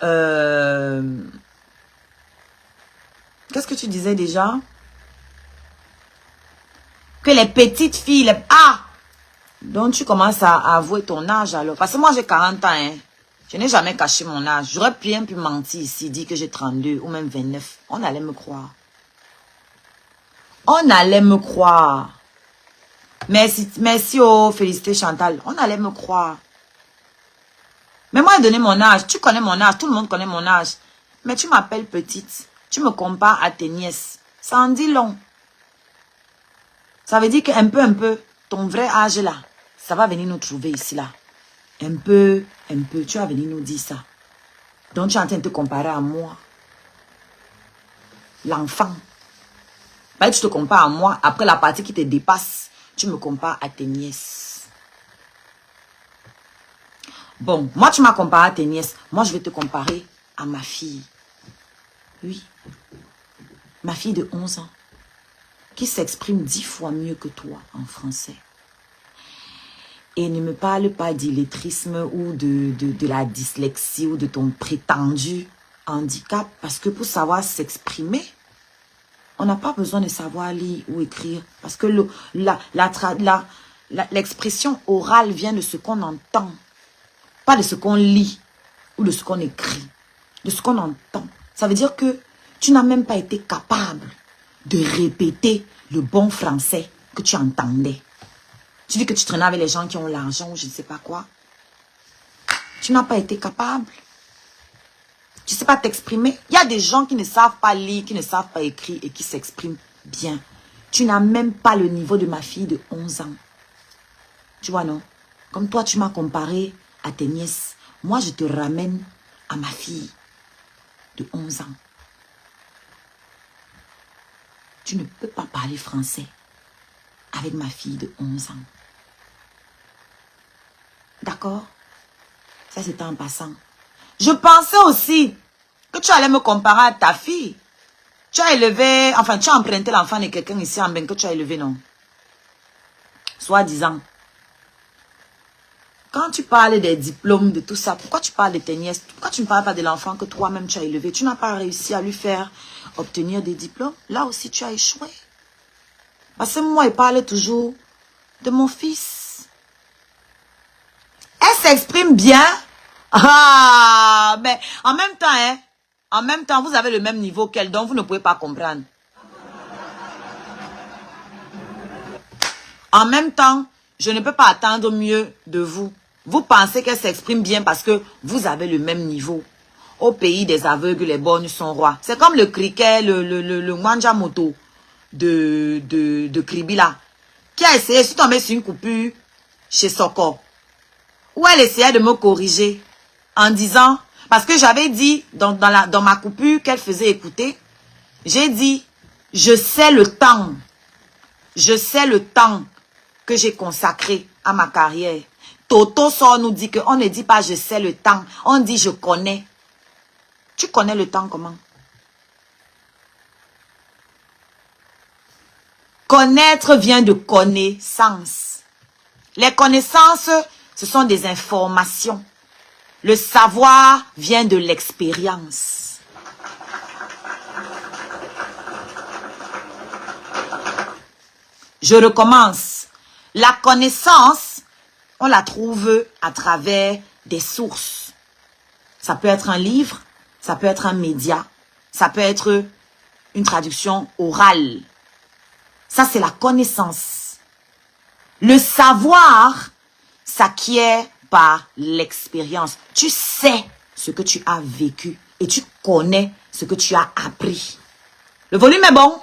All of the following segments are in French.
Qu'est-ce que tu disais déjà? Que les petites filles... Ah! Donc tu commences à avouer ton âge alors. Parce que moi j'ai 40 ans. Hein. Je n'ai jamais caché mon âge. J'aurais bien pu mentir ici, dire que j'ai 32 ou même 29. On allait me croire. On allait me croire. Merci, oh, félicité Chantal. On allait me croire. Mais moi, j'ai donné mon âge. Tu connais mon âge. Tout le monde connaît mon âge. Mais tu m'appelles petite. Tu me compares à tes nièces. Ça en dit long. Ça veut dire qu'un peu, ton vrai âge là, ça va venir nous trouver ici là. Un peu, tu vas venir nous dire ça. Donc tu es en train de te comparer à moi. L'enfant. Ben, tu te compares à moi. Après la partie qui te dépasse, tu me compares à tes nièces. Bon, moi tu m'as comparé à tes nièces. Moi je vais te comparer à ma fille. Oui. Ma fille de 11 ans. Qui s'exprime 10 fois mieux que toi en français. Et ne me parle pas d'illettrisme ou de la dyslexie ou de ton prétendu handicap. Parce que pour savoir s'exprimer, on n'a pas besoin de savoir lire ou écrire. Parce que l'expression orale vient de ce qu'on entend. Pas de ce qu'on lit ou de ce qu'on écrit. De ce qu'on entend. Ça veut dire que tu n'as même pas été capable de répéter le bon français que tu entendais. Tu dis que tu traînes avec les gens qui ont l'argent ou je ne sais pas quoi. Tu n'as pas été capable. Tu ne sais pas t'exprimer. Il y a des gens qui ne savent pas lire, qui ne savent pas écrire et qui s'expriment bien. Tu n'as même pas le niveau de ma fille de 11 ans. Tu vois, non? Comme toi, tu m'as comparé à tes nièces. Moi, je te ramène à ma fille de 11 ans. Tu ne peux pas parler français avec ma fille de 11 ans. D'accord? Ça, c'était en passant. Je pensais aussi que tu allais me comparer à ta fille. Tu as élevé, enfin, tu as emprunté l'enfant de quelqu'un ici en Bengue que tu as élevé, non? Soi-disant. Quand tu parles des diplômes, de tout ça, pourquoi tu parles de tes nièces? Pourquoi tu ne parles pas de l'enfant que toi-même tu as élevé? Tu n'as pas réussi à lui faire obtenir des diplômes. Là aussi, tu as échoué. Parce que moi, il parle toujours de mon fils. Elle s'exprime bien. Ah, mais en même temps, hein, en même temps, vous avez le même niveau qu'elle, donc vous ne pouvez pas comprendre. En même temps, je ne peux pas attendre mieux de vous. Vous pensez qu'elle s'exprime bien parce que vous avez le même niveau. Au pays des aveugles, les borgnes sont rois. C'est comme le criquet, le Mwanja Moto de Kribila, qui a essayé, je suis tombée sur une coupure chez Soko, où elle essayait de me corriger en disant, parce que j'avais dit dans ma coupure qu'elle faisait écouter, j'ai dit, je sais le temps que j'ai consacré à ma carrière. Toto sort nous dit qu'on ne dit pas je sais le temps, on dit je connais. Tu connais le temps comment? Connaître vient de connaissance. Les connaissances, ce sont des informations. Le savoir vient de l'expérience. Je recommence. La connaissance, on la trouve à travers des sources. Ça peut être un livre, ça peut être un média, ça peut être une traduction orale. Ça, c'est la connaissance. Le savoir s'acquiert par l'expérience. Tu sais ce que tu as vécu et tu connais ce que tu as appris. Le volume est bon?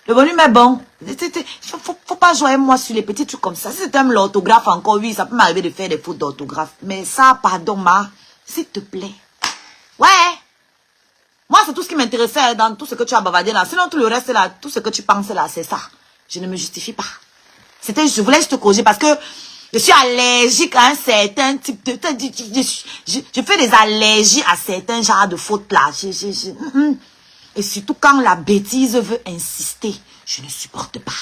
Le volume est bon. Faut pas jouer moi sur les petits trucs comme ça. Si c'est un l'orthographe encore, oui, ça peut m'arriver de faire des fautes d'orthographe. Mais ça, pardon, s'il te plaît. Ouais. Moi, c'est tout ce qui m'intéressait dans tout ce que tu as bavardé là. Sinon, tout le reste là, tout ce que tu penses là, c'est ça. Je ne me justifie pas. Je voulais juste te corriger parce que je suis allergique à un certain type de... Je fais des allergies à certains genres de fautes là. Et surtout quand la bêtise veut insister, je ne supporte pas.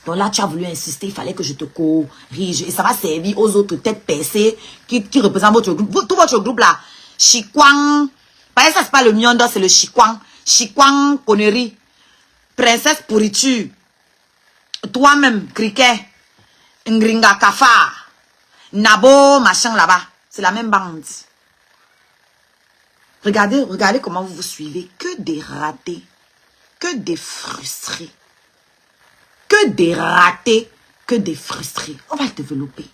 Donc là, tu as voulu insister, il fallait que je te corrige. Et ça va servir aux autres têtes percées qui représentent votre groupe. Tout votre groupe là. Chikwang. Par exemple, ça c'est pas le Myondo, c'est le Chikwang. Chikwang, connerie. Princesse pourriture. Toi-même, criquet. Ngringa Kafa. Nabo, machin là-bas. C'est la même bande. Regardez comment vous vous suivez. Que des ratés. Que des frustrés. Que des ratés. Que des frustrés. On va le développer.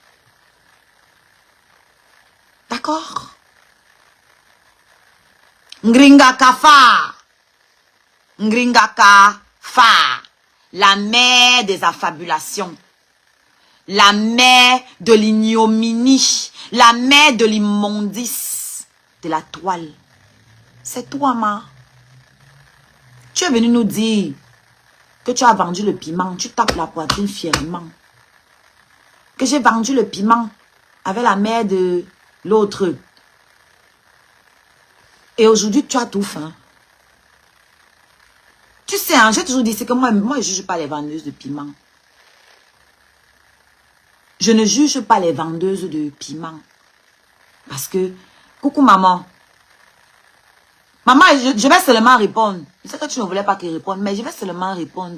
D'accord? Ngringa Kafa. Ngringa Kafa. La mère des affabulations. La mère de l'ignominie. La mère de l'immondice. De la toile. C'est toi, ma. Tu es venu nous dire que tu as vendu le piment. Tu tapes la poitrine fièrement. Que j'ai vendu le piment avec la mère de l'autre. Et aujourd'hui, tu as tout faim. Tu sais, hein, j'ai toujours dit, c'est que moi, je ne juge pas les vendeuses de piment. Je ne juge pas les vendeuses de piment. Parce que, coucou maman. Maman, je vais seulement répondre. Je sais que tu ne voulais pas qu'il réponde, mais je vais seulement répondre.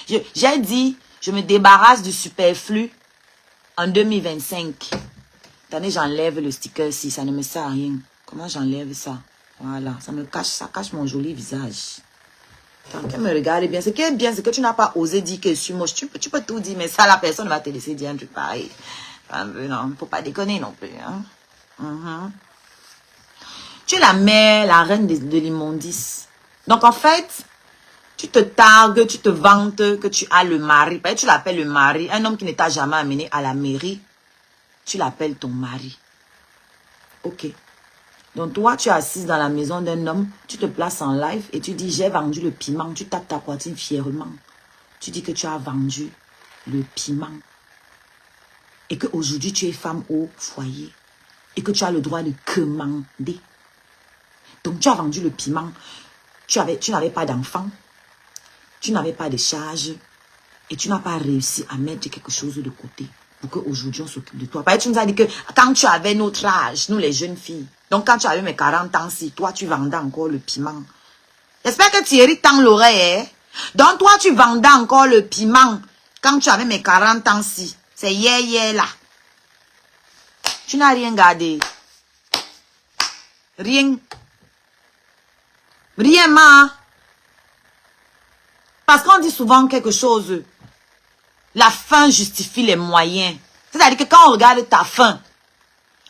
J'ai dit, je me débarrasse du superflu en 2025. Attendez, j'enlève le sticker si ça ne me sert à rien. Comment j'enlève ça? Voilà, ça cache mon joli visage. Quand elle me regarde bien, ce qui est bien, c'est que tu n'as pas osé dire que je suis moche. Tu peux tout dire, mais ça, la personne va te laisser dire un truc pareil. Non, il ne faut pas déconner non plus. Hein? Tu es la mère, la reine de l'immondice. Donc, en fait, tu te targues, tu te vantes que tu as le mari. Tu l'appelles le mari. Un homme qui ne t'a jamais amené à la mairie, tu l'appelles ton mari. Ok. Donc, toi, tu es assise dans la maison d'un homme, tu te places en live et tu dis, j'ai vendu le piment. Tu tapes ta poitrine fièrement. Tu dis que tu as vendu le piment. Et qu'aujourd'hui, tu es femme au foyer. Et que tu as le droit de commander. Donc, tu as vendu le piment. Tu n'avais pas d'enfant. Tu n'avais pas de charge. Et tu n'as pas réussi à mettre quelque chose de côté. Pour qu'aujourd'hui, on s'occupe de toi. Parce que tu nous as dit que quand tu avais notre âge, nous les jeunes filles, donc quand tu avais mes 40 ans, si toi, tu vendais encore le piment. J'espère que Thierry tend l'oreille. Hein? Donc toi, tu vendais encore le piment quand tu avais mes 40 ans, si. C'est hier là. Tu n'as rien gardé. Rien. Rien, ma. Parce qu'on dit souvent quelque chose. La fin justifie les moyens. C'est-à-dire que quand on regarde ta fin,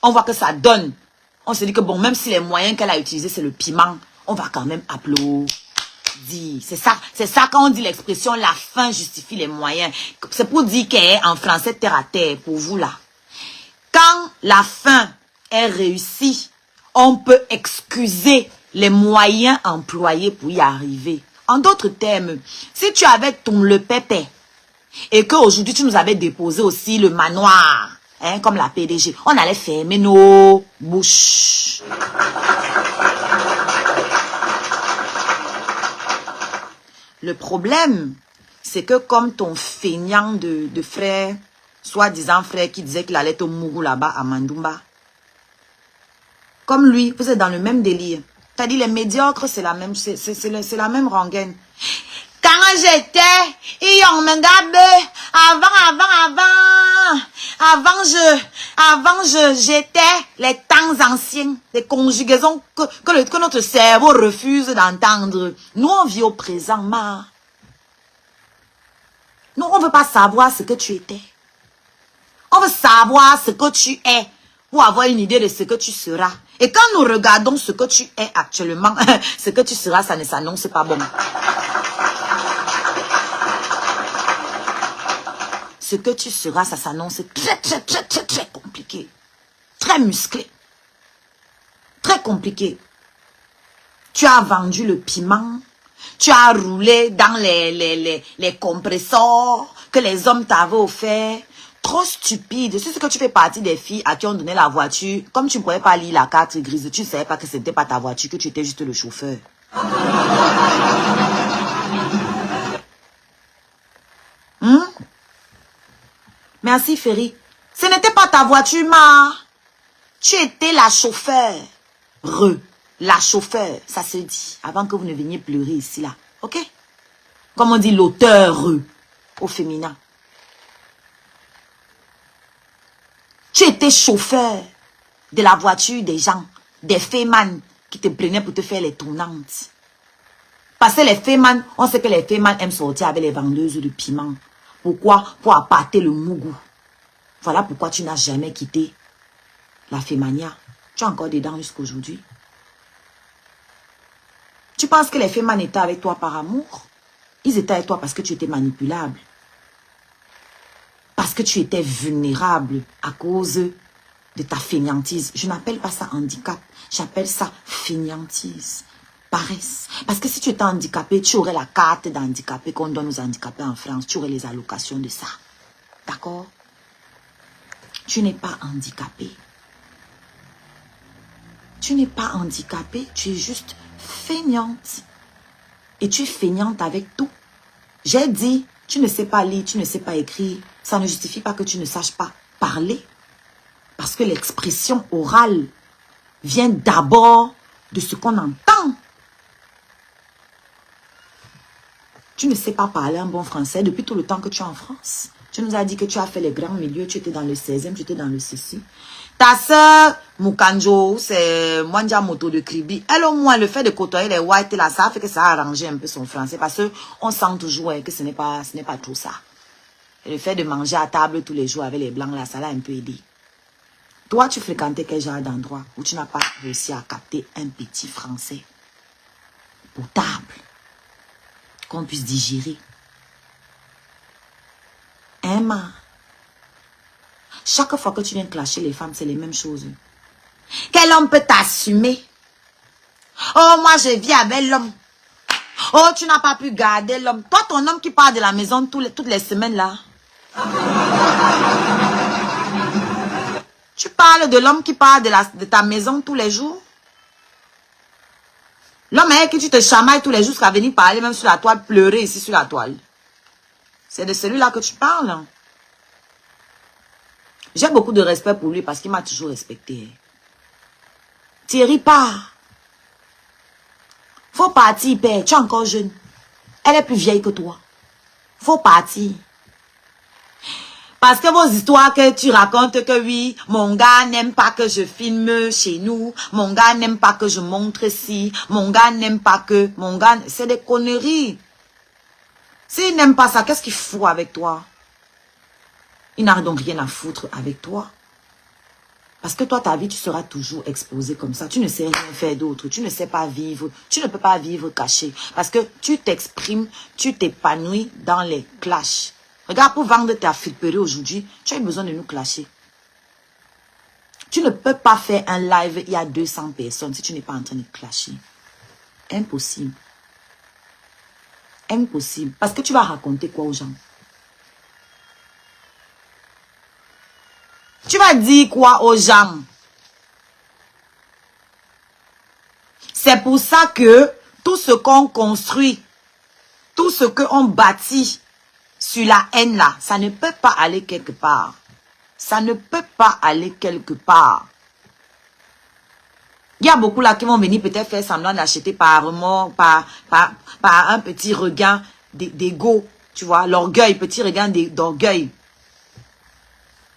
on voit que ça donne. On se dit que bon, même si les moyens qu'elle a utilisés, c'est le piment, on va quand même applaudir. C'est ça quand on dit l'expression la fin justifie les moyens. C'est pour dire qu'elle est en français terre à terre pour vous là. Quand la fin est réussie, on peut excuser les moyens employés pour y arriver. En d'autres termes, si tu avais ton le pépé, et qu'aujourd'hui, tu nous avais déposé aussi le manoir, hein, comme la PDG. On allait fermer nos bouches. Le problème, c'est que comme ton feignant de frère, soi-disant frère qui disait qu'il allait au Mougou là-bas à Mandumba, comme lui, vous êtes dans le même délire. T'as dit les médiocres, c'est la même rengaine. Quand j'étais, j'étais les temps anciens, les conjugaisons que notre cerveau refuse d'entendre. Nous, on vit au présent, ma. Nous, on ne veut pas savoir ce que tu étais. On veut savoir ce que tu es pour avoir une idée de ce que tu seras. Et quand nous regardons ce que tu es actuellement, ce que tu seras, ça ne s'annonce pas bon. Ce que tu seras, ça s'annonce très compliqué. Très musclé. Très compliqué. Tu as vendu le piment. Tu as roulé dans les compresseurs que les hommes t'avaient offert. Trop stupide. C'est ce que tu fais partie des filles à qui on donnait la voiture. Comme tu ne pouvais pas lire la carte grise, tu ne savais pas que ce n'était pas ta voiture, que tu étais juste le chauffeur. Merci, Ferry. Ce n'était pas ta voiture, ma. Tu étais la chauffeur. La chauffeur, ça se dit. Avant que vous ne veniez pleurer ici, là. Ok? Comme on dit l'auteur au féminin. Tu étais chauffeur de la voiture des gens, des fémans qui te prenaient pour te faire les tournantes. Parce que les fémans, on sait que les fémans aiment sortir avec les vendeuses de piment. Pourquoi? Pour appâter le mougou. Voilà pourquoi tu n'as jamais quitté la fémania. Tu es encore dedans jusqu'aujourd'hui. Tu penses que les fémans étaient avec toi par amour? Ils étaient avec toi parce que tu étais manipulable. Parce que tu étais vulnérable à cause de ta fainéantise. Je n'appelle pas ça handicap. J'appelle ça fainéantise. Paresse. Parce que si tu étais handicapé, tu aurais la carte d'handicapé qu'on donne aux handicapés en France. Tu aurais les allocations de ça. D'accord? Tu n'es pas handicapé. Tu n'es pas handicapé. Tu es juste fainéante. Et tu es fainéante avec tout. J'ai dit, tu ne sais pas lire, tu ne sais pas écrire. Ça ne justifie pas que tu ne saches pas parler. Parce que l'expression orale vient d'abord de ce qu'on entend. Tu ne sais pas parler un bon français depuis tout le temps que tu es en France. Tu nous as dit que tu as fait les grands milieux, tu étais dans le 16e, tu étais dans le ceci. Ta soeur, Mukanjo, c'est Mwanja Moto de Kribi. Elle au moins, le fait de côtoyer les whites là, ça fait que ça a arrangé un peu son français. Parce qu'on sent toujours que ce n'est pas tout ça. Et le fait de manger à table tous les jours avec les blancs là, ça l'a un peu aidé. Toi, tu fréquentais quel genre d'endroit où tu n'as pas réussi à capter un petit français potable qu'on puisse digérer? Emma, chaque fois que tu viens clasher les femmes, c'est les mêmes choses. Quel homme peut t'assumer? Oh, moi, je vis avec l'homme. Oh, tu n'as pas pu garder l'homme. Toi, ton homme qui part de la maison toutes les semaines, là. Tu parles de l'homme qui part de ta maison tous les jours? L'homme avec qui tu te chamailles tous les jours, qui va venir parler même sur la toile, pleurer ici sur la toile. C'est de celui-là que tu parles. J'ai beaucoup de respect pour lui parce qu'il m'a toujours respecté. Thierry, pars. Faut partir, père. Tu es encore jeune. Elle est plus vieille que toi. Faut partir. Parce que vos histoires que tu racontes que oui, mon gars n'aime pas que je filme chez nous, mon gars n'aime pas que je montre ci, mon gars n'aime pas que, mon gars, c'est des conneries. S'il n'aime pas ça, qu'est-ce qu'il fout avec toi? Il n'a donc rien à foutre avec toi. Parce que toi, ta vie, tu seras toujours exposé comme ça. Tu ne sais rien faire d'autre. Tu ne sais pas vivre. Tu ne peux pas vivre caché. Parce que tu t'exprimes, tu t'épanouis dans les clashs. Regarde, pour vendre ta friperie aujourd'hui, tu as eu besoin de nous clasher. Tu ne peux pas faire un live, il y a 200 personnes si tu n'es pas en train de clasher. Impossible. Impossible. Parce que tu vas raconter quoi aux gens? Tu vas dire quoi aux gens? C'est pour ça que tout ce qu'on construit, tout ce qu'on bâtit sur la haine là, ça ne peut pas aller quelque part. Ça ne peut pas aller quelque part. Il y a beaucoup là qui vont venir peut-être faire semblant d'acheter par remords, par un petit regain d'ego. Tu vois, l'orgueil, petit regain d'orgueil.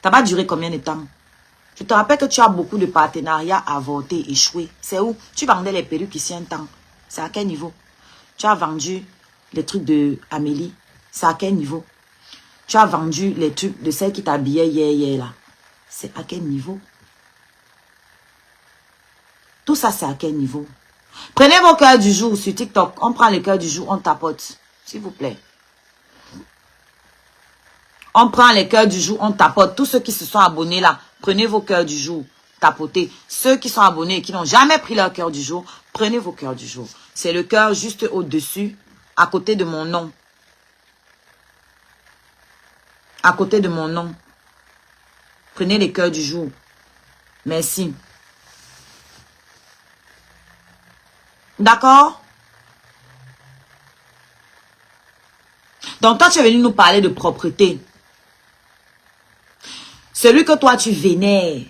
Ça va durer combien de temps? Je te rappelle que tu as beaucoup de partenariats avortés, échoués. C'est où? Tu vendais les perruques ici un temps. C'est à quel niveau? Tu as vendu les trucs de Amélie. C'est à quel niveau? Tu as vendu les trucs de celle qui t'habillait hier là. C'est à quel niveau? Tout ça, c'est à quel niveau? Prenez vos cœurs du jour sur TikTok. On prend les cœurs du jour, on tapote. S'il vous plaît. On prend les cœurs du jour, on tapote. Tous ceux qui se sont abonnés là, prenez vos cœurs du jour, tapotez. Ceux qui sont abonnés et qui n'ont jamais pris leur cœur du jour, prenez vos cœurs du jour. C'est le cœur juste au-dessus, à côté de mon nom. À côté de mon nom. Prenez les cœurs du jour. Merci. D'accord? Donc toi, tu es venu nous parler de propreté. Celui que toi tu vénères,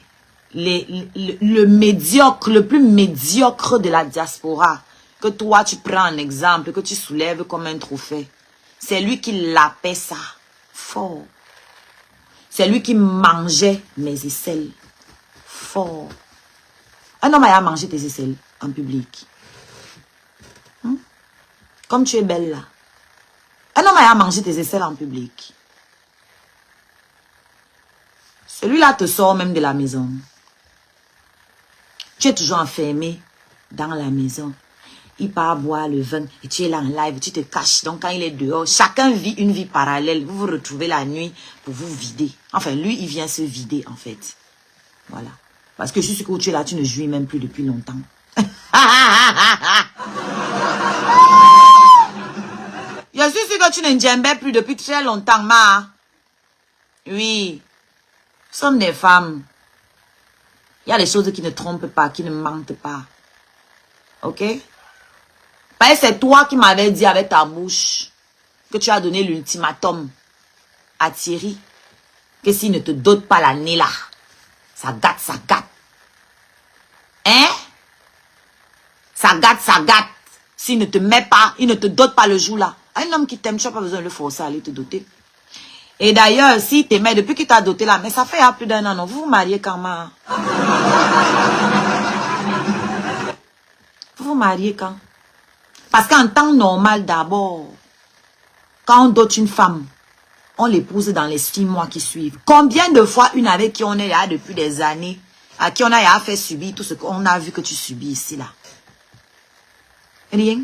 le médiocre, le plus médiocre de la diaspora, que toi tu prends un exemple, que tu soulèves comme un trophée, c'est lui qui lapait ça fort. C'est lui qui mangeait mes aisselles fort. Un homme a mangé tes aisselles en public. Comme tu es belle là. Un homme a mangé tes aisselles en public. Celui-là te sort même de la maison. Tu es toujours enfermé dans la maison. Il part boire le vin et tu es là en live, tu te caches. Donc quand il est dehors, chacun vit une vie parallèle. Vous vous retrouvez la nuit pour vous vider. Enfin, lui, il vient se vider en fait. Voilà. Parce que je suis sûr que tu es là, tu ne jouis même plus depuis longtemps. Je suis sûr que tu ne djembais plus depuis très longtemps, ma. Oui. Nous sommes des femmes. Il y a des choses qui ne trompent pas, qui ne mentent pas. Ok? Parce que c'est toi qui m'avais dit avec ta bouche que tu as donné l'ultimatum à Thierry. Que s'il ne te dote pas l'année là, ça gâte, ça gâte. Hein? Ça gâte, ça gâte. S'il ne te met pas, il ne te dote pas le jour là. Un homme qui t'aime, tu n'as pas besoin de le forcer à aller te doter. Et d'ailleurs, s'il t'aimait depuis qu'il t'a doté là, mais ça fait plus d'un an, non? Vous vous mariez quand même? Vous vous mariez quand? Parce qu'en temps normal d'abord, quand on dote une femme, on l'épouse dans les 6 mois qui suivent. Combien de fois une avec qui on est là depuis des années, à qui on a fait subir tout ce qu'on a vu que tu subis ici là? Rien.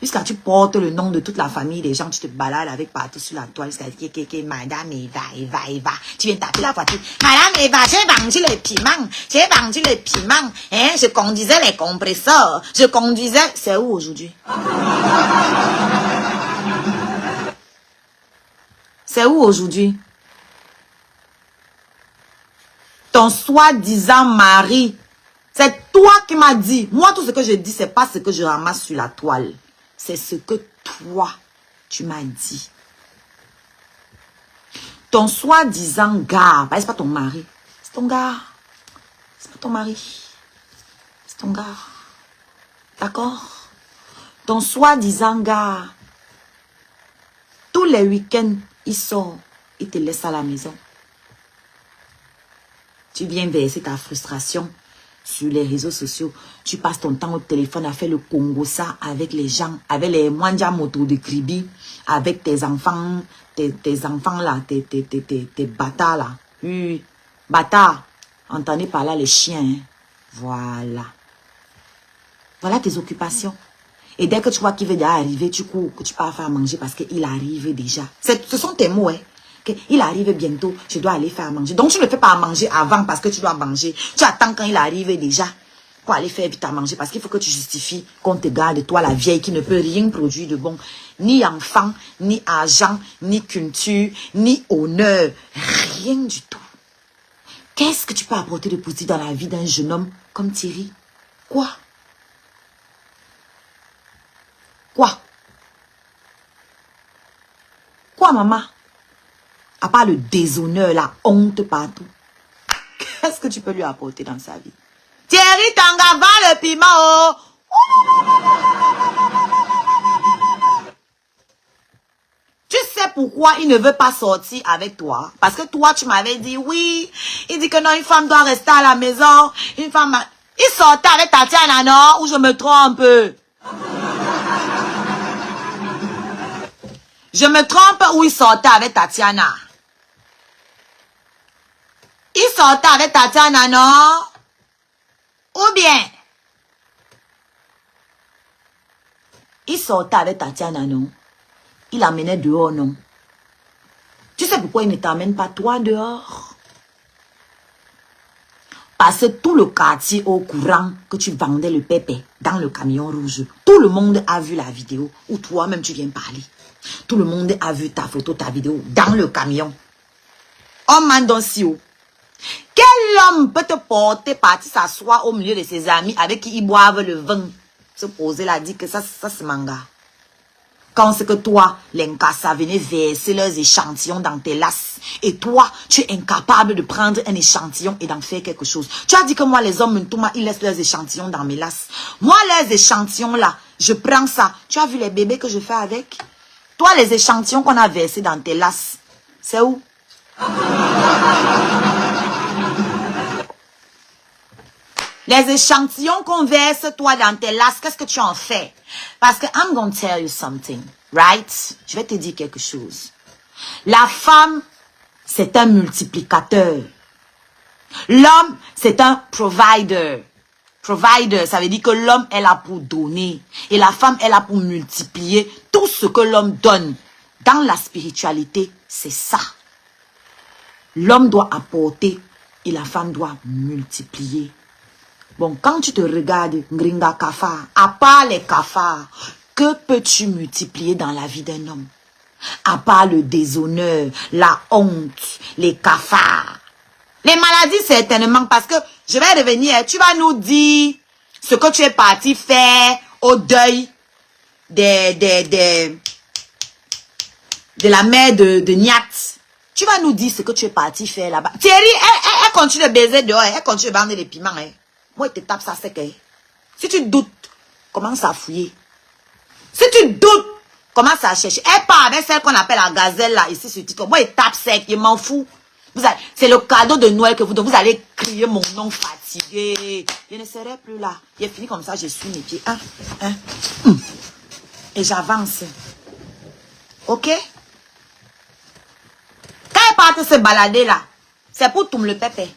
Jusqu'à tu portes le nom de toute la famille des gens, tu te balades avec partout sur la toile, jusqu'à dire que Madame Eva. Tu viens taper la voiture. Madame Eva, j'ai vendu les piments, hein, je conduisais les compresseurs, je conduisais. C'est où aujourd'hui? C'est où aujourd'hui? Ton soi-disant mari, c'est toi qui m'as dit. Moi, tout ce que je dis, c'est pas ce que je ramasse sur la toile. C'est ce que toi, tu m'as dit. Ton soi-disant gars, c'est pas ton mari. C'est ton gars. C'est pas ton mari. C'est ton gars. D'accord? Ton soi-disant gars, tous les week-ends, il sort, il te laisse à la maison. Tu viens verser ta frustration sur les réseaux sociaux. Tu passes ton temps au téléphone à faire le Congo ça avec les gens, avec les Mwanja moto de Kribi, avec tes enfants, tes enfants là, tes bâtards là. Oui, bâtards. Entendez par là les chiens. Hein. Voilà. Voilà tes occupations. Et dès que tu vois qu'il veut déjà arriver, tu cours, que tu pars faire manger parce qu'il arrive déjà. Ce sont tes mots, hein. Il arrive bientôt, je dois aller faire manger. Donc tu ne fais pas à manger avant parce que tu dois manger. Tu attends quand il arrive déjà pour aller faire vite à manger parce qu'il faut que tu justifies qu'on te garde, toi la vieille qui ne peut rien produire de bon. Ni enfant, ni argent, ni culture, ni honneur. Rien du tout. Qu'est-ce que tu peux apporter de positif dans la vie d'un jeune homme comme Thierry? Quoi? Quoi? Quoi, maman? À part le déshonneur, la honte partout. Qu'est-ce que tu peux lui apporter dans sa vie? Thierry Tanga, va le piment, oh! Tu sais pourquoi il ne veut pas sortir avec toi? Parce que toi, tu m'avais dit, oui. Il dit que non, une femme doit rester à la maison. Une femme... Il sortait avec Tatiana, non? Ou je me trompe? Je me trompe ou il sortait avec Tatiana? Il sortait avec Tatiana, non? Ou bien? Il sortait avec Tatiana, non? Il l'amenait dehors, non? Tu sais pourquoi il ne t'amène pas toi dehors? Parce que tout le quartier au courant que tu vendais le pépé dans le camion rouge. Tout le monde a vu la vidéo où toi-même tu viens parler. Tout le monde a vu ta photo, ta vidéo dans le camion. Oh man, donc si oh. Quel homme peut te porter partir s'asseoir au milieu de ses amis avec qui ils boivent le vin? Se poser là, dire que ça c'est manga. Quand c'est que toi, l'Inkasa venait verser leurs échantillons dans tes lasses. Et toi, tu es incapable de prendre un échantillon et d'en faire quelque chose. Tu as dit que moi, les hommes, ils laissent leurs échantillons dans mes lasses. Moi, leurs échantillons là, je prends ça. Tu as vu les bébés que je fais avec? Toi, les échantillons qu'on a versés dans tes lasses, c'est où? Les échantillons qu'on verse toi dans tes lasses, qu'est-ce que tu en fais? Parce que I'm going to tell you something, right? Je vais te dire quelque chose. La femme, c'est un multiplicateur. L'homme, c'est un provider. Provider, ça veut dire que l'homme est là pour donner. Et la femme est là pour multiplier tout ce que l'homme donne. Dans la spiritualité, c'est ça. L'homme doit apporter et la femme doit multiplier. Bon, quand tu te regardes, Ngringa Kafar, à part les cafards, que peux-tu multiplier dans la vie d'un homme? À part le déshonneur, la honte, les cafards. Les maladies, certainement, parce que je vais revenir, tu vas nous dire ce que tu es parti faire au deuil de la mère de Niat. Tu vas nous dire ce que tu es parti faire là-bas. Thierry, elle continue de baiser dehors, elle continue de bander les piments. Hein. Moi, il te tape ça sec. Hein. Si tu doutes, commence à fouiller. Si tu doutes, commence à chercher. Elle part avec celle qu'on appelle la gazelle là, ici sur TikTok. Moi, il tape sec, il m'en fout. C'est le cadeau de Noël que vous allez crier mon nom fatigué. Je ne serai plus là. Il est fini comme ça, je suis mes pieds. Et j'avance. Ok? Quand elle part se balader là, c'est pour tout le pépé.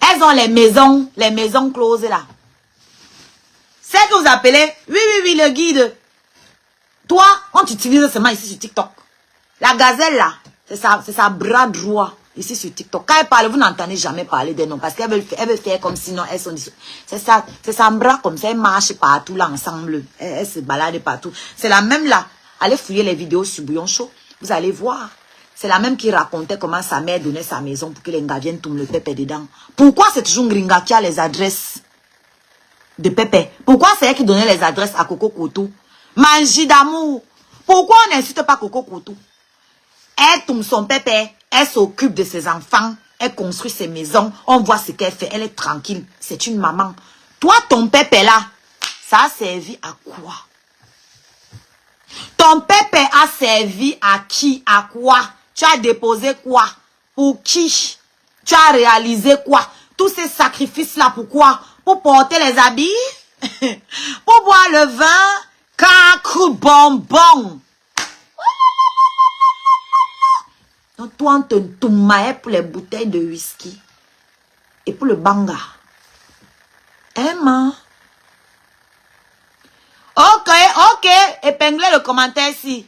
Elles ont les maisons closes là. C'est que vous appelez, oui, le guide. Toi, on t'utilise seulement ici sur TikTok. La gazelle là, c'est sa bras droit ici sur TikTok. Quand elle parle, vous n'entendez jamais parler d'elle non, parce qu'elle veut faire comme sinon elles sont... C'est sa bras comme ça, elle marche partout là ensemble. Elle se balade partout. C'est la même là. Allez fouiller les vidéos sur Bouillon Show. Vous allez voir. C'est la même qui racontait comment sa mère donnait sa maison pour que les gars viennent tomber le pépé dedans. Pourquoi c'est toujours Ngringa qui a les adresses de pépé? Pourquoi c'est elle qui donnait les adresses à Coco Koto? Magie d'amour. Pourquoi on n'insulte pas Coco Koto? Elle tombe son pépé, elle s'occupe de ses enfants, elle construit ses maisons, on voit ce qu'elle fait, elle est tranquille. C'est une maman. Toi, ton pépé là, ça a servi à quoi? Ton pépé a servi à qui? À quoi? Tu as déposé quoi? Pour qui? Tu as réalisé quoi? Tous ces sacrifices-là, pourquoi? Pour porter les habits? Pour boire le vin? Cacou bonbon. Donc toi, on te toumaille pour les bouteilles de whisky. Et pour le banga. Emma. Ok. Épinglez le commentaire ici.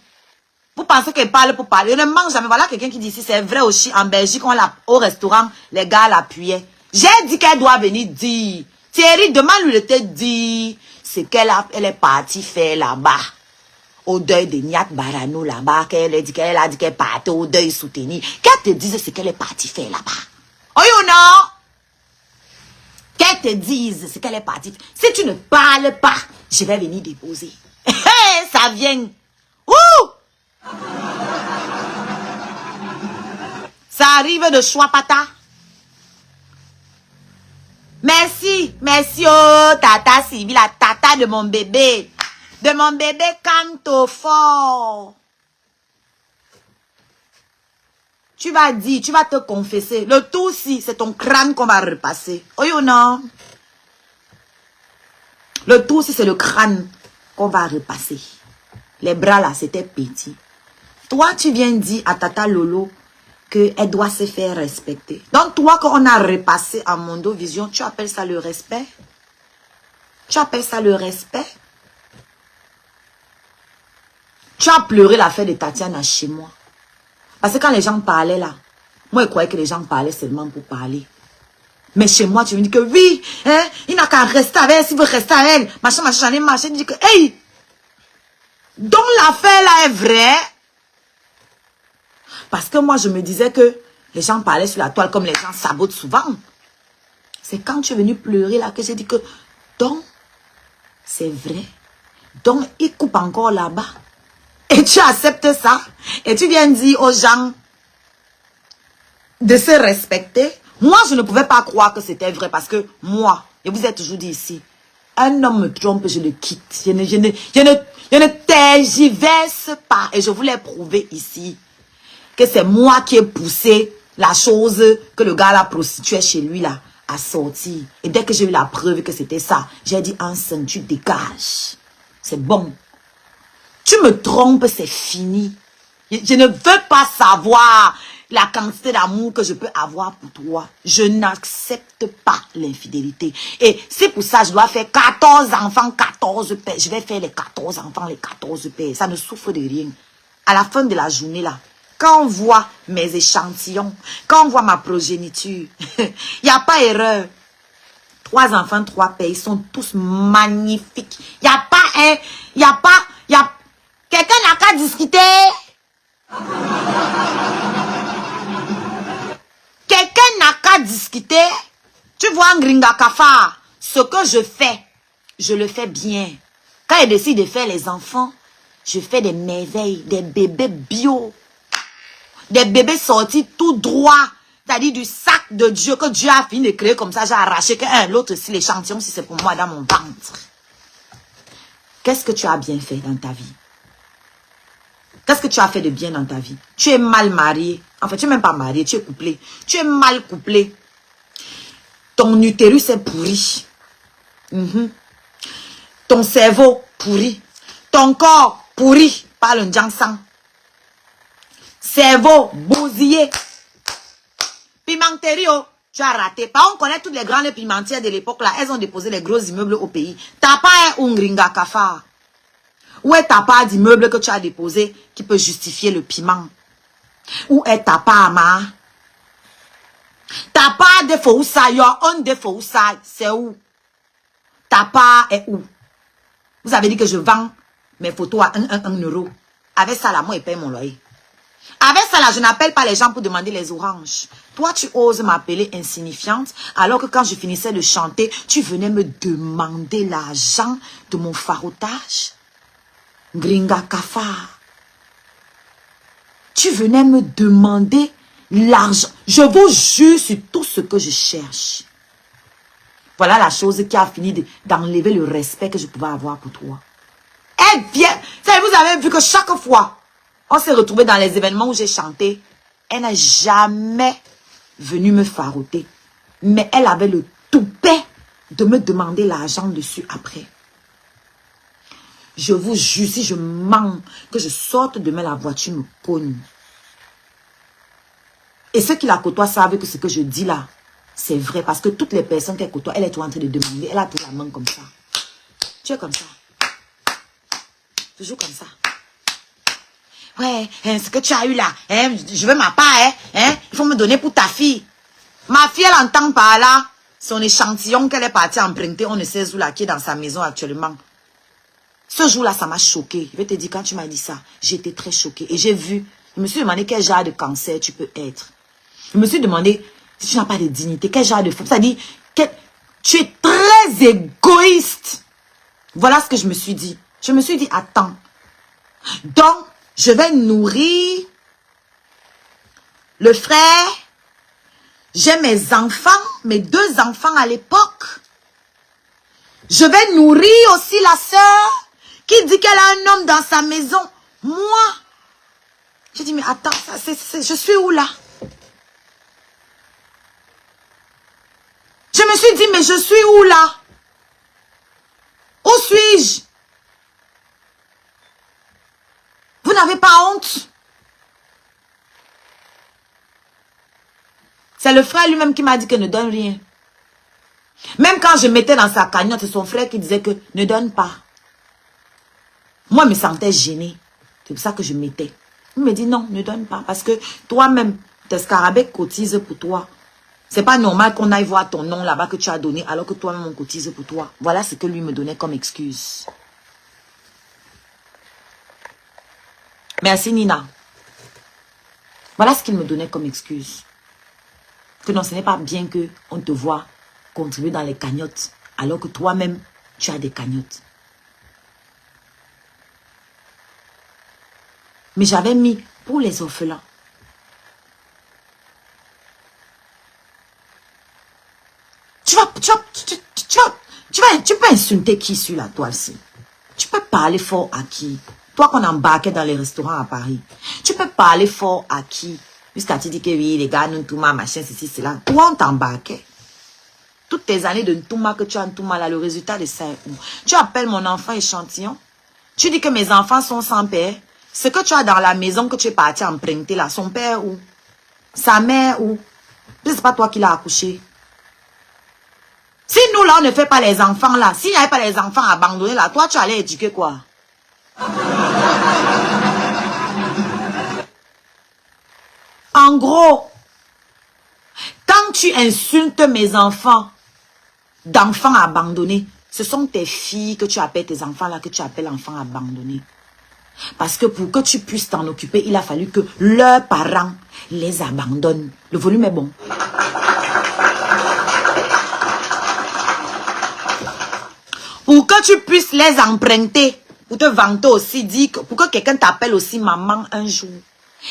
Vous pensez qu'elle parle pour parler. Je ne mange jamais. Voilà quelqu'un qui dit ici, c'est vrai aussi. En Belgique, au restaurant, les gars l'appuyaient. J'ai dit qu'elle doit venir dire. Thierry, demande-lui de te dire ce qu'elle est partie faire là-bas. Au deuil de Niat Barano là-bas. Qu'elle a dit qu'elle partait au deuil soutenir. Qu'elle te dise ce qu'elle est partie faire là-bas. Oh you know? Qu'elle te dise ce qu'elle est partie faire. Si tu ne parles pas, je vais venir déposer. Ça vient. Ouh! Ça arrive de Chouapata. Merci, oh, tata Sylvie, la tata de mon bébé. De mon bébé Canto fort. Tu vas dire, tu vas te confesser. Le tout si, c'est ton crâne qu'on va repasser. Oh you know? Le tout si, c'est le crâne qu'on va repasser. Les bras là, c'était petit. Toi, tu viens dire à Tata Lolo qu'elle doit se faire respecter. Donc, toi, quand on a repassé à Mondo Vision, tu appelles ça le respect? Tu appelles ça le respect? Tu as pleuré l'affaire de Tatiana chez moi. Parce que quand les gens parlaient là, moi, je croyais que les gens parlaient seulement pour parler. Mais chez moi, tu me dis que oui, hein, il n'a qu'à rester avec elle, s'il veut rester avec elle. Machin, j'en ai marché, je dis que, hey! Donc, l'affaire là est vraie. Parce que moi, je me disais que les gens parlaient sur la toile comme les gens sabotent souvent. C'est quand tu es venu pleurer là que j'ai dit que, donc, c'est vrai. Donc, il coupe encore là-bas. Et tu acceptes ça. Et tu viens dire aux gens de se respecter. Moi, je ne pouvais pas croire que c'était vrai parce que moi, je vous ai toujours dit ici, un homme me trompe, je le quitte. Je ne tergiverse pas. Et je voulais prouver ici que c'est moi qui ai poussé la chose que le gars la prostituée chez lui là à sortir. Et dès que j'ai eu la preuve que c'était ça, j'ai dit enceinte, tu dégages. C'est bon. Tu me trompes, c'est fini. Je ne veux pas savoir la quantité d'amour que je peux avoir pour toi. Je n'accepte pas l'infidélité. Et c'est pour ça que je dois faire 14 enfants, 14 pères. Je vais faire les 14 enfants, les 14 pères. Ça ne souffre de rien. À la fin de la journée, là, quand on voit mes échantillons, quand on voit ma progéniture, il n'y a pas erreur. 3 enfants, 3 pères, ils sont tous magnifiques. Il n'y a pas un... Il n'y a pas... Quelqu'un n'a qu'à discuter. Quelqu'un n'a qu'à discuter. Tu vois, en Gringa Kafar, ce que je le fais bien. Quand il décide de faire les enfants, je fais des merveilles, des bébés bio. Des bébés sortis tout droit. C'est-à-dire du sac de Dieu que Dieu a fini de créer comme ça. J'ai arraché qu'un, l'autre, si l'échantillon, si c'est pour moi dans mon ventre. Qu'est-ce que tu as bien fait dans ta vie? Qu'est-ce que tu as fait de bien dans ta vie? Tu es mal marié. En fait, tu n'es même pas marié, tu es couplé. Tu es mal couplé. Ton utérus est pourri. Ton cerveau pourri. Ton corps pourri par le Njansang. Cerveau bousillé. Pimenterio, tu as raté. Par on connaît toutes les grandes pimentières de l'époque là. Elles ont déposé les gros immeubles au pays. T'as pas un Ungringa Kafar. Où est ta part d'immeuble que tu as déposé qui peut justifier le piment? Où est ta part, ma? Ta part de Foussa, on de Foussa, c'est où? Ta part est où? Vous avez dit que je vends mes photos à 1 euro. Avec ça, là, moi, je paye mon loyer. Avec ça, là, je n'appelle pas les gens pour demander les oranges. Toi, tu oses m'appeler insignifiante, alors que quand je finissais de chanter, tu venais me demander l'argent de mon farotage. Gringa Kafar. Tu venais me demander l'argent. Je vous jure sur tout ce que je cherche. Voilà la chose qui a fini d'enlever le respect que je pouvais avoir pour toi. Elle vient. Vous avez vu que chaque fois, on s'est retrouvé dans les événements où j'ai chanté. Elle n'a jamais venu me faroter. Mais elle avait le toupet de me demander l'argent dessus après. Je vous jure, si je mens, que je sorte demain, la voiture me cogne. Et ceux qui la côtoient savent que ce que je dis là, c'est vrai. Parce que toutes les personnes qu'elle côtoie, elle est toujours en train de demander. Elle a toujours la main comme ça. Tu es comme ça. Toujours comme ça. Ouais, ce que tu as eu là, je veux ma part, il faut me donner pour ta fille. Ma fille, elle entend par là son échantillon qu'elle est partie emprunter, on ne sait où là, qui est dans sa maison actuellement. Ce jour-là, ça m'a choqué. Je vais te dire, quand tu m'as dit ça, j'ai été très choquée. Et j'ai vu, je me suis demandé quel genre de cancer tu peux être. Je me suis demandé, si tu n'as pas de dignité, quel genre de femme. C'est-à-dire, tu es très égoïste. Voilà ce que je me suis dit. Je me suis dit, attends. Donc, je vais nourrir le frère. J'ai mes enfants, mes 2 enfants à l'époque. Je vais nourrir aussi la sœur qui dit qu'elle a un homme dans sa maison. Moi, j'ai dit, mais attends, je suis où là? Je me suis dit, mais je suis où là? Où suis-je? Vous n'avez pas honte? C'est le frère lui-même qui m'a dit que ne donne rien. Même quand je mettais dans sa cagnotte, c'est son frère qui disait que ne donne pas. Moi, je me sentais gênée. C'est pour ça que je mettais. Il me dit non, ne donne pas. Parce que toi-même, tes scarabées cotisent pour toi. C'est pas normal qu'on aille voir ton nom là-bas que tu as donné alors que toi-même on cotise pour toi. Voilà ce que lui me donnait comme excuse. Merci Nina. Voilà ce qu'il me donnait comme excuse. Que non, ce n'est pas bien qu'on te voit contribuer dans les cagnottes alors que toi-même, tu as des cagnottes. Mais j'avais mis pour les orphelins. Tu peux insulter qui sur la toile-ci? Tu peux parler fort à qui? Toi qu'on embarquait dans les restaurants à Paris. Tu peux parler fort à qui? Jusqu'à tu dis que oui, les gars, Ntouma, machin, ceci, cela. Toi, on t'embarquait. Toutes tes années de Ntouma que tu as Ntouma, là, le résultat de ça est où? Tu appelles mon enfant échantillon. Tu dis que mes enfants sont sans père. Ce que tu as dans la maison que tu es parti emprunter là, son père où? Sa mère où? C'est pas toi qui l'as accouché. Si nous là, on ne fait pas les enfants là, s'il n'y avait pas les enfants abandonnés là, toi tu allais éduquer quoi? En gros, quand tu insultes mes enfants, d'enfants abandonnés, ce sont tes filles que tu appelles tes enfants là, que tu appelles enfants abandonnés. Parce que pour que tu puisses t'en occuper, il a fallu que leurs parents les abandonnent. Le volume est bon. Pour que tu puisses les emprunter, pour te vanter aussi, dire que, pour que quelqu'un t'appelle aussi maman un jour.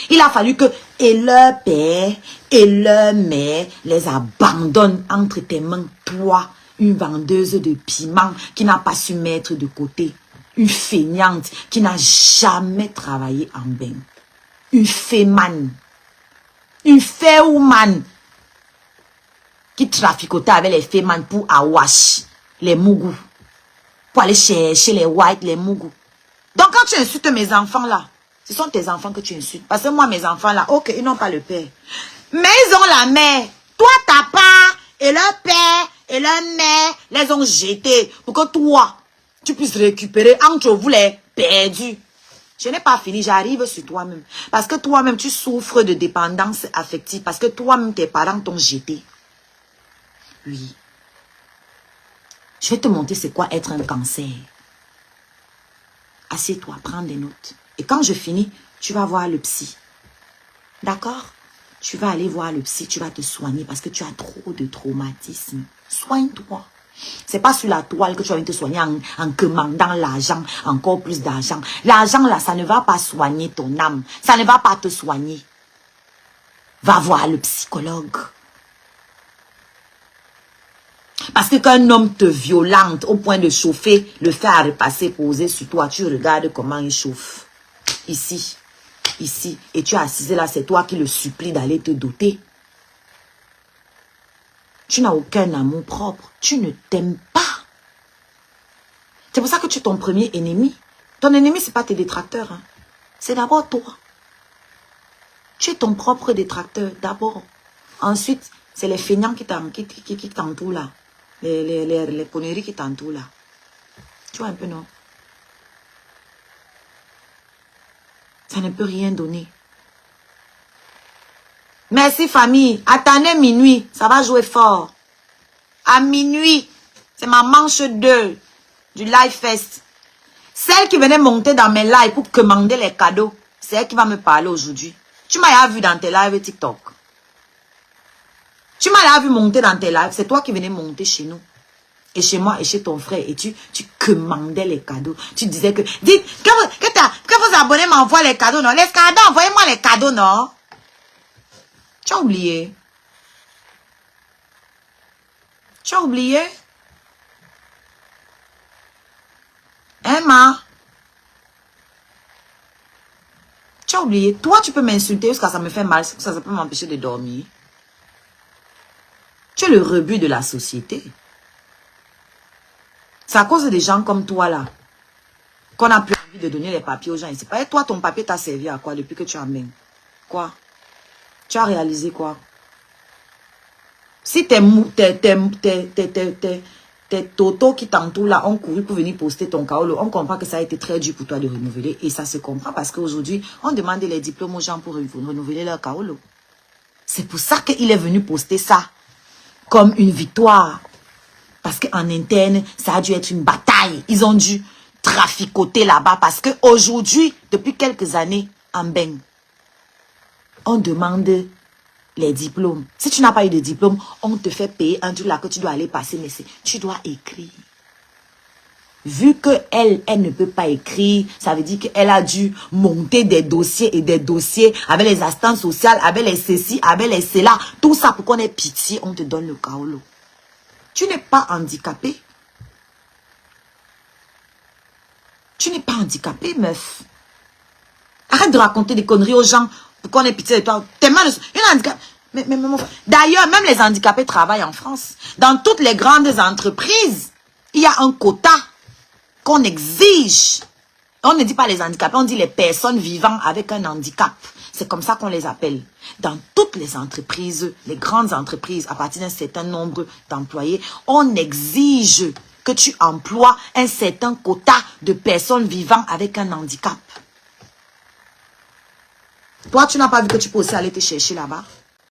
Il a fallu que et leur père et leur mère les abandonnent entre tes mains. Toi, une vendeuse de piment qui n'a pas su mettre de côté. Une feignante qui n'a jamais travaillé en bain. Une fémane. Une féoumane qui traficotait avec les fémanes pour Awash, les mougous. Pour aller chercher les whites, les mougous. Donc quand tu insultes mes enfants là, ce sont tes enfants que tu insultes. Parce que moi, mes enfants là, ok, ils n'ont pas le père. Mais ils ont la mère. Toi, ta part et leur père et leur mère les ont jetés pour que toi, tu puisses récupérer entre vous les perdus. Je n'ai pas fini, j'arrive sur toi-même. Parce que toi-même, tu souffres de dépendance affective. Parce que toi-même, tes parents t'ont jeté. Oui. Je vais te montrer c'est quoi être un cancer. Assieds-toi, prends des notes. Et quand je finis, tu vas voir le psy. D'accord? Tu vas aller voir le psy, tu vas te soigner parce que tu as trop de traumatisme. Soigne-toi. C'est pas sur la toile que tu vas venir te soigner en commandant l'argent, encore plus d'argent. L'argent là, ça ne va pas soigner ton âme. Ça ne va pas te soigner. Va voir le psychologue. Parce que quand un homme te violente au point de chauffer, le fer à repasser posé sur toi, tu regardes comment il chauffe. Ici, ici. Et tu es assise là, c'est toi qui le supplie d'aller te doter. Tu n'as aucun amour propre. Tu ne t'aimes pas. C'est pour ça que tu es ton premier ennemi. Ton ennemi, ce n'est pas tes détracteurs. Hein. C'est d'abord toi. Tu es ton propre détracteur, d'abord. Ensuite, c'est les feignants qui t'entourent là. Les conneries qui t'entourent là. Tu vois un peu, non? Ça ne peut rien donner. Merci famille. Attendez minuit. Ça va jouer fort. À minuit. C'est ma manche 2 du Live Fest. Celle qui venait monter dans mes lives pour commander les cadeaux. C'est elle qui va me parler aujourd'hui. Tu m'as vu dans tes lives TikTok. Tu m'as vu monter dans tes lives. C'est toi qui venais monter chez nous. Et chez moi et chez ton frère. Et tu commandais les cadeaux. Tu disais que... Dites que vos abonnés m'envoient les cadeaux, non? Les cadeaux, envoyez-moi les cadeaux, non? Tu as oublié? Tu as oublié? Emma? Tu as oublié? Toi, tu peux m'insulter jusqu'à ça me fait mal. Ça peut m'empêcher de dormir. Tu es le rebut de la société. C'est à cause des gens comme toi là qu'on n'a plus envie de donner les papiers aux gens. C'est pas toi, ton papier t'a servi à quoi depuis que tu amènes? Quoi? Tu as réalisé quoi? Si tes totos qui t'entourent là ont couru pour venir poster ton kaolo, on comprend que ça a été très dur pour toi de renouveler. Et ça se comprend parce qu'aujourd'hui, on demande les diplômes aux gens pour renouveler leur kaolo. C'est pour ça qu'il est venu poster ça comme une victoire. Parce qu'en interne, ça a dû être une bataille. Ils ont dû traficoter là-bas. Parce qu'aujourd'hui, depuis quelques années, en Beng, on demande les diplômes. Si tu n'as pas eu de diplôme, on te fait payer un truc là que tu dois aller passer. Mais tu dois écrire. vu qu'elle ne peut pas écrire, ça veut dire qu'elle a dû monter des dossiers et des dossiers avec les assistantes sociales, avec les ceci, avec les cela. Tout ça pour qu'on ait pitié, on te donne le kaolo. Tu n'es pas handicapé. Tu n'es pas handicapé, meuf. Arrête de raconter des conneries aux gens pour qu'on ait pitié de toi. D'ailleurs, même les handicapés travaillent en France. Dans toutes les grandes entreprises, il y a un quota qu'on exige. On ne dit pas les handicapés, on dit les personnes vivant avec un handicap. C'est comme ça qu'on les appelle. Dans toutes les entreprises, les grandes entreprises, à partir d'un certain nombre d'employés, on exige que tu emploies un certain quota de personnes vivant avec un handicap. Toi, tu n'as pas vu que tu peux aussi aller te chercher là-bas?